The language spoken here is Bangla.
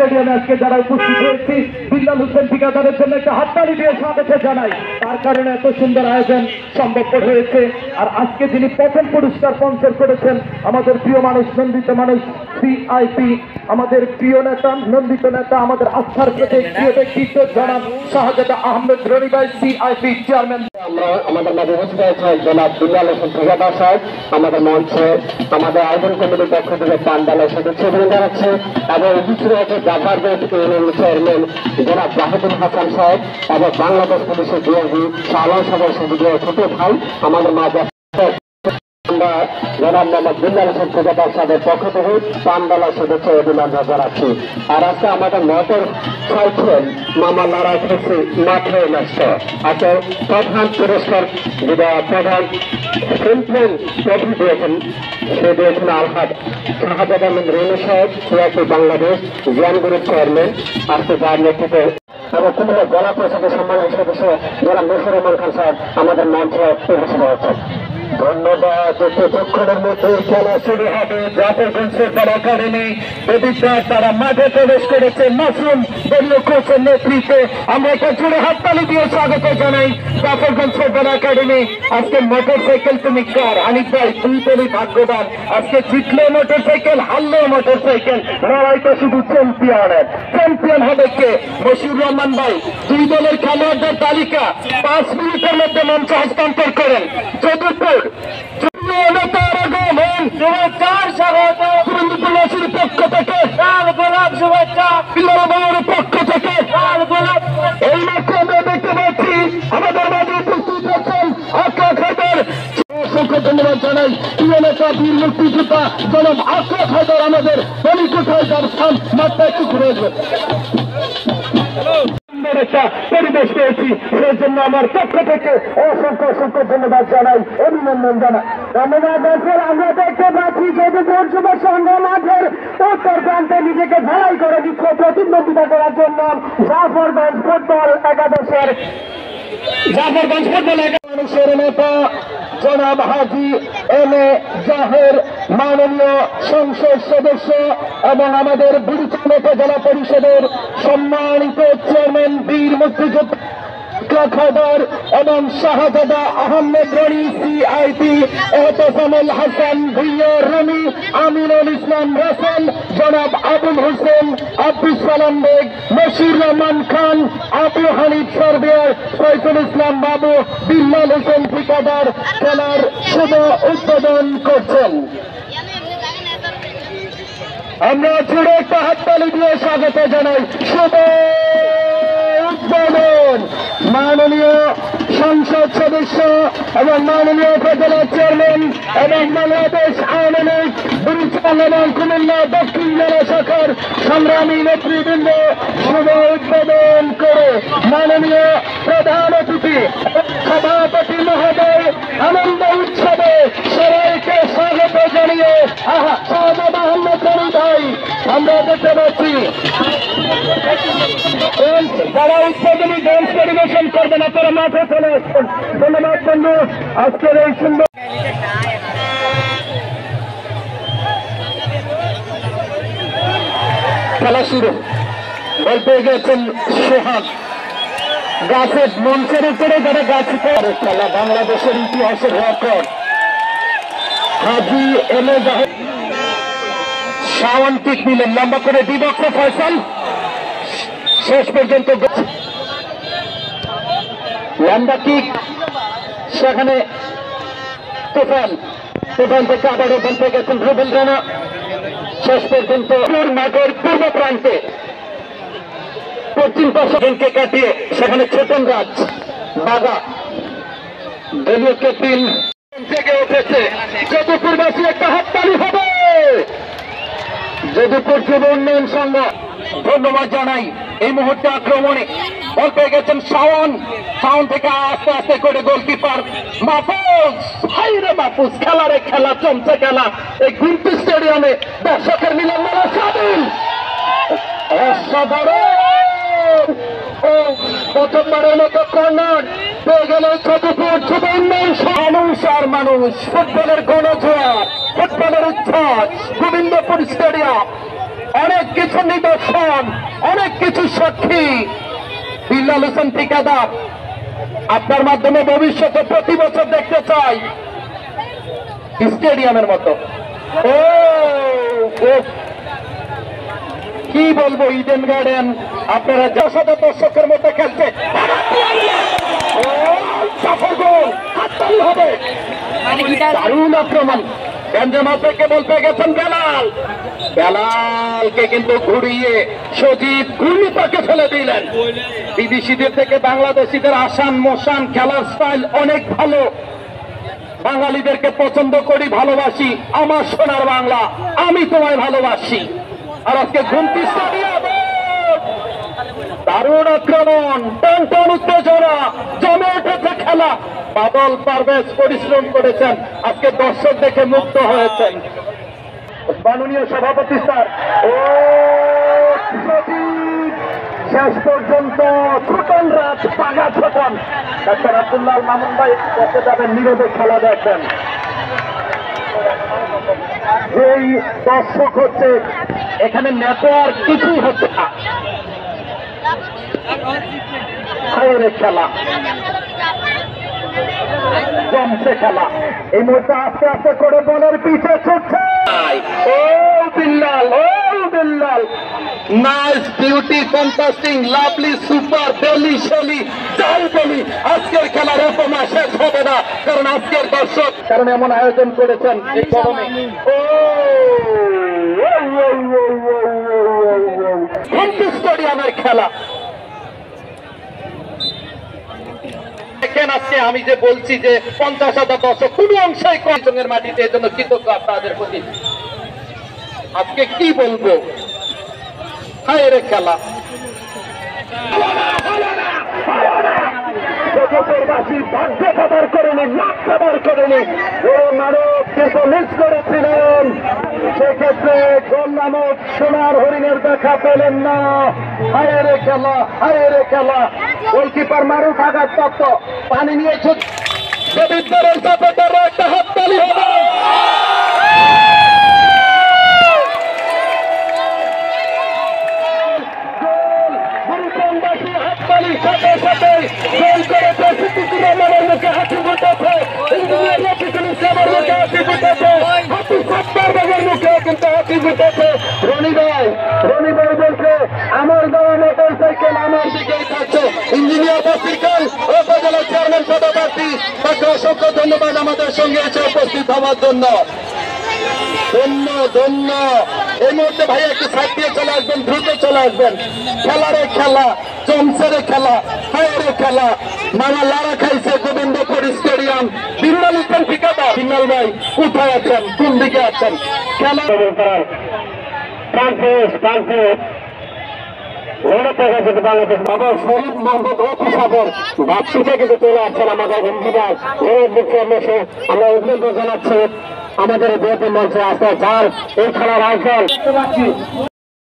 স্টেডিয়ামে আজকে যারা উপস্থিত হয়েছি বিল্লাল হোসেন ঠিকাদারের জন্য একটা হাততালি দিয়ে স্বাগত জানাই। তার কারণে এত সুন্দর আয়োজন সম্ভবপর হয়েছে। আর আজকে যিনি প্রথম পুরস্কার স্পন্সর করেছেন আমাদের প্রিয় মানুষ, নন্দিত মানুষ, সিআইপি, আমাদের প্রিয় নেতা, নন্দিত নেতা, আমাদের আস্থার প্রতীক, প্রিয় ব্যক্তিত্ব জনাব শাহজাদা আহমেদ রনি ভাই, সিআইপি চেয়ারম্যান। আমরা আমাদের মাঝে উপস্থিত হয়েছে জনাব বিল্লাল হোসেন ঠিকাদার সাহেব, আমাদের মঞ্চে আমাদের আয়োজন কমিটির পক্ষ থেকে পান্ডালের সদস্য জানাচ্ছে এবং উপস্থিত হয়েছে জাফর চেয়ারম্যান জনাব জাহিদুল হাসান সাহেব এবং বাংলাদেশ পুলিশের ডিআইজি শাহলাল সাহেবের সঙ্গে ছোট ভাই আমাদের মাঝে আমরা জনাব মোহাম্মদ বিল্লাল হোসেন ঠিকাদার সাহেবের পক্ষ থেকে পান্ডালের সদস্য অভিনন্দন জানাচ্ছি। আর আজকে আমাদের মোটর সাইকেল মামা লড়াই খেয়েছে মাঠে নষ্ট আজকে প্রধান পুরস্কার প্রধান চ্যাম্পিয়ন ট্রফি দিয়েছেন, সে দিয়েছেন আলহাদ শাহজাদ আহমেদ রনি সাহেব, সিআইপি বাংলাদেশ জ্ঞান গ্রুপ চেয়ারম্যান। আজকে যার নেতৃত্বে এবং কুমিল্লা জেলা পরিষদের সম্মানিত সদস্য যারা মুশিউর রহমান খান সাহেব আমাদের মঞ্চে উপস্থিত হয়েছেন। ধন্যবাদ। কিছুক্ষণের মধ্যে খেলা শুরু হবে। জাফরগঞ্জ ফুটবল একাডেমি প্রতিষ্ঠার তারা মাঠে প্রবেশ করেছে মাসুম দলীয় কোচের নেতৃত্বে। আমরা একটা জোরে হাততালি দিয়ে স্বাগত জানাই জাফরগঞ্জ ফুটবল একাডেমি। আজকে মোটর সাইকেল তুমি কার? হানিফ ভাই তুই তুমি ভাগ্যবান। আজকে জিতলে মোটর সাইকেল, হারলেও মোটর সাইকেল, লড়াইটা শুধু চ্যাম্পিয়নের। চ্যাম্পিয়ন হবে কে? মুশিউর রহমান ভাই দুই দলের খেলোয়াড়দের তালিকা 5 মিনিটের মধ্যে মঞ্চে হস্তান্তর করেন। যদুপুর পক্ষ থেকে লাল গোলাপ শুভেচ্ছা, পক্ষ থেকে লাল গোলাপ। এই মাত্র আমরা দেখতে পাচ্ছি আমাদের মাঝে উপস্থিত হচ্ছেন আক্রাম হায়দার। অসংখ্য ধন্যবাদ জানাই প্রিয় নেতা বীর মুক্তিযোদ্ধা জনাব আক্রাম হায়দার। আমাদের কোথায় যার স্থান মাত্রা একটু ঘুরে আসবে একটা পরিবেশ পেয়েছি, সেই জন্য আমার পক্ষ থেকে অসংখ্য অসংখ্য ধন্যবাদ জানাই, অভিনন্দন জানাই। ধন্যবাদ। আমরা দেখতে পাচ্ছি যদুপুর যুব সংঘ মাঠের উত্তর প্রান্তে নিজেকে ঝালাই করে দিচ্ছে প্রতিদ্বন্দ্বিতা করার জন্য জাফরগঞ্জ ফুটবল একাদশের মানুষের নেতা জনাব হাজি এম এ জাহের, মাননীয় সংসদ সদস্য এবং আমাদের বুড়িচং জেলা পরিষদের সম্মানিত চেয়ারম্যান বীর মুক্তিযোদ্ধা খাদার এবং শাহজাদা আহমেদ রনি, সিআইপি এহতেসামুল হাসান ভুইয়া রনি, আমিনুল ইসলাম রাসেল, জনাব আবুল হোসেন, আব্দুল সালাম বেগ, মুশিউর রহমান খান, আবু হানিফ সরবিয়ার, সৈফুল ইসলাম বাবু, বিল্লাল হোসেন ঠিকাদার খেলার শুভ উদ্বোধন করছেন। আমরা জুড়ে একটা হাততালি দিয়ে স্বাগত জানাই। শুভ উদ্বোধন মাননীয় সংসদ সদস্য এবং মাননীয় উপজেলা চেয়ারম্যান এবং বাংলাদেশ আওয়ামী লীগ বুড়িচং এবং কুমিল্লা দক্ষিণ জেলা শাখার সংগ্রামী নেতৃবৃন্দ শুভ উদ্বোধন করে মাননীয় প্রধান অতিথি সভাপতি মহোদয় আনন্দ উৎসবে সবাইকে স্বাগত জানিয়ে শাহজাদা আহমেদ রনি ভাই আমরা দেখতে পাচ্ছি যারা উদ্বোধনী ডান্স পরিবেশন করবেন আপনারা মাঠে চলে আসছেন। ধন্যবাদ বন্ধু। আজকের এই সুন্দর খেলা শুরু বলতে গেছেন সোহাগ। গাছের মঞ্চের উপরে যারা গাছ খেলা বাংলাদেশের ইতিহাসের record. Haji M A Zaher Shaon kick নিলেন লম্বা করে বিভক্ত ফয়সাল, শেষ পর্যন্ত লম্বা কিক, সেখানে তুফান থেকে আবারও বলতে গেছেন রুবেল রানা। শেষ পর্যন্ত মাঠের পূর্ব প্রান্তে পশ্চিম পাশে কাটিয়ে সেখানে ছোটন রাজ বাগা দলীয় ক্যাপ্টেন থেকে উঠেছে। যদুপুরবাসী একটা হাততালি হবে। যদুপুর যুব উন্নয়ন সংঘ ধন্যবাদ জানাই। এই মুহূর্তে আক্রমণে বল পেয়ে গেছেন শাওন থেকে আস্তে আস্তে করে গোলকিপার মাহফুজ। হাইরে মাহফুজ, খেলারে খেলা, চমচে খেলা। এই গুমতি স্টেডিয়ামে দর্শকের মিলন মেলা স্বাধীন অসাধারণ। প্রথমবারের মতো কর্নার পেয়ে গেল যদুপুর যুব উন্নয়ন মানুষ আর মানুষ। ফুটবলের গণজোয়ার, ফুটবলের উচ্ছ্বাস গোবিন্দপুর স্টেডিয়াম। অনেক কিছু নিদর্শন, অনেক কিছু সাক্ষী। বিল্লাল হোসেন ঠিকাদার, আপনার মাধ্যমে ভবিষ্যতে প্রতি বছর দেখতে চাই স্টেডিয়ামের মতো। ও কি বলবো, ইডেন গার্ডেন আপনারা 10,000 দর্শকের মধ্যে খেলছে। হবে দারুণ আক্রমণ। বেনজেমা থেকে বলতে গেছেন বেলাল, বেলালকে কিন্তু ঘুরিয়ে সজীব ঘূর্ণিপাকে ফেলে দিলেন। বিদেশিদের থেকে বাংলাদেশিদের আসান মোশান খেলার স্টাইল অনেক ভালো। বাঙালিদেরকে পছন্দ করি, ভালোবাসি। আমার সোনার বাংলা, আমি তোমায় ভালোবাসি। আর আজকে ঘুমটি স্টেডিয়াম, দারুণ আক্রমণ, টান টান উত্তেজনা, জমে উঠেছে খেলা। বাদল পারভেজ পরিশ্রম করেছেন, আজকে দর্শক দেখে মুগ্ধ হয়েছেন। মাননীয় সভাপতি স্যার, ও শেষ পর্যন্ত ছোটন রাত পাগা ছোটন। ডাক্তার আব্দুল্লাহ মামুন ভাই দেখতে যাবেন, নীরবে খেলা দেখবেন। যেই দর্শক হচ্ছে এখানে, নেটওয়ার্ক কিছুই হচ্ছে না। খেলা জমছে, খেলা এই মুহূর্তে আস্তে আস্তে করে বলের পিছে ছুটছে। ও বিল্লাল, ও Billal, nice, beauty, contrasting, lovely, super, বেলি, শেলি, যাই বলি, আজকের খেলার উপমা শেষ হবে না, কারণ আজকের দর্শক, কারণ এমন আয়োজন করেছেন এই গরমে। ও স্টেডিয়ামের খেলা দেখেন। আজকে আমি যে বলছি যে 50,000 দর্শক কোন অংশে কঞ্চনের মাটিতে, এর জন্য কৃতজ্ঞ আপনাদের প্রতি। আজকে কি বলবো, হায় রে খেলা। ভাগ্য খবর করেনি, লাভ খবর করেনি, ও মানব কিন্তু মিস করেছিলেন। সেক্ষেত্রে গোল নামক সোনার হরিণের দেখা পেলেন না। হায় রে খেলা, হায় রে খেলা। গোলকিপার মারুফ আঘাতপ্রাপ্ত, পানি নিয়ে দেবিদ্বারের সাপোর্টাররা একটা হাততালি হবে। হাততালির সাথে সাথে গোল করেছে সিদ্দিকুর রহমানের মুখে হাসি ফুটেছে, ইঞ্জিনিয়ার রফিকুল ইসলামের মুখে হাসি ফুটেছে, হাসি সত্তার বাগের মুখে কিন্তু হাসি ফুটেছে। রনি ভাই বলছে আমার দেওয়া মোটর সাইকেল আমার দিকেই থাকছে। ইঞ্জিনিয়ার রফিকুল উপজেলা চেয়ারম্যান পদপ্রার্থী, তাকে অসংখ্য ধন্যবাদ আমাদের সঙ্গে এসে উপস্থিত হওয়ার জন্য। ধন্য ধন্য। এই মুহূর্তে ভাই একটু সাইড দিয়ে চলে আসবেন, দ্রুত চলে আসবেন। খেলারে খেলা, চমচেরে খেলা, হায়রে খেলা। মামা লারা খাইছে গোবিন্দপুর স্টেডিয়াম। বিল্লাল হোসেন ঠিকাদার, বিল্লাল ভাই কোথায় আছেন, কোন দিকে আছেন? খেলা বাংলাদেশ বাবা শরীফ মোহাম্মদ রফি সাগর ভাবছিতে কিন্তু চলে আসছেন আমাদের হিন্দিবার। আমরা অভিনন্দন জানাচ্ছি আমাদের বিএপি মঞ্চে আসে, যার এই খেলার আয়োজন।